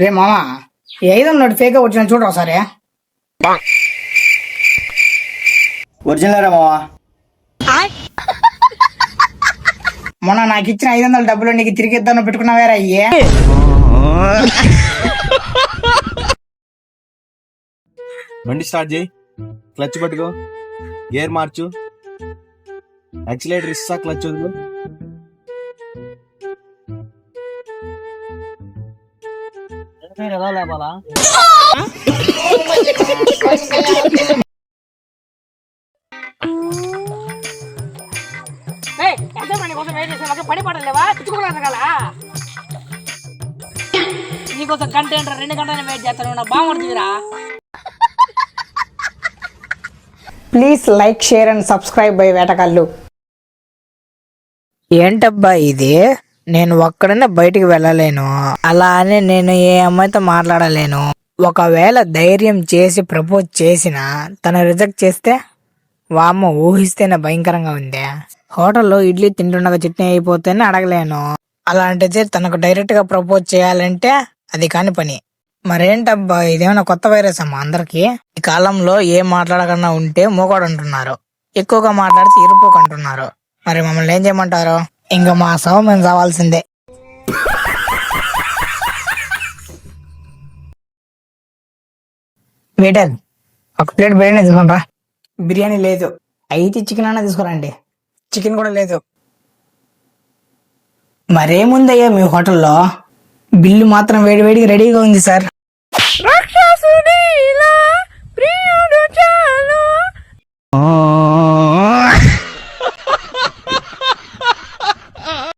రే మామా, ఈ 500 ఫేక్ వచ్చిన చూడరా సరే. ఒరిజినల్ రా మావా. మొన్న నాకు ఇచ్చిన 500 డబ్బులు నీకు తిరిగి ఇద్దాను పెట్టుకున్నావేరా అయ్యే. బండి స్టార్ట్ చేయి, క్లచ్ పట్టుకో, గేర్ మార్చు, యాక్సిలేటర్ ఇస్తా, క్లచ్ వదులు. ఎలా లేపాలా? పని పడలేవా నీకోసం గంట 2 గంటలు వెయిట్ చేస్తాను నా బాగుంటుందిరా. Please like, share and subscribe bye వేటగాళ్ళు. ఏంటబ్బా ఇది, నేను ఒక్కడనే బయటికి వెళ్ళలేను, అలా అని నేను ఏ అమ్మాయితో మాట్లాడలేను. ఒకవేళ ధైర్యం చేసి ప్రపోజ్ చేసినా తను రిజెక్ట్ చేస్తే వామ్మ, ఊహిస్తేనే భయంకరంగా ఉంది. హోటల్లో ఇడ్లీ తింటుండగా చట్నీ అయిపోతేనే అడగలేను, అలాంటిది తనకు డైరెక్ట్ గా ప్రపోజ్ చేయాలంటే అది కాని పని. మరేంటబ్బా ఇదేమైనా కొత్త వైరస్ అమ్మా అందరికి. ఈ కాలంలో ఏం మాట్లాడకుండా ఉంటే మూకోడు అంటున్నారు, ఎక్కువగా మాట్లాడితే ఇరుపుకు అంటున్నారు. మరి మమ్మల్ని ఏం చేయమంటారు? ఇంకా మా సవ మేము చావాల్సిందే. వెయిటర్, ఒక ప్లేట్ బిర్యానీ తీసుకురా. బిర్యానీ లేదు, అయితే చికెన్ అన్నా తీసుకురండి. చికెన్ కూడా లేదు. మరేముందయ్యా మీ హోటల్లో? బిల్లు మాత్రం వేడివేడిగా రెడీగా ఉంది సార్. రాక్షసుడిలా ప్రియుడు చాలు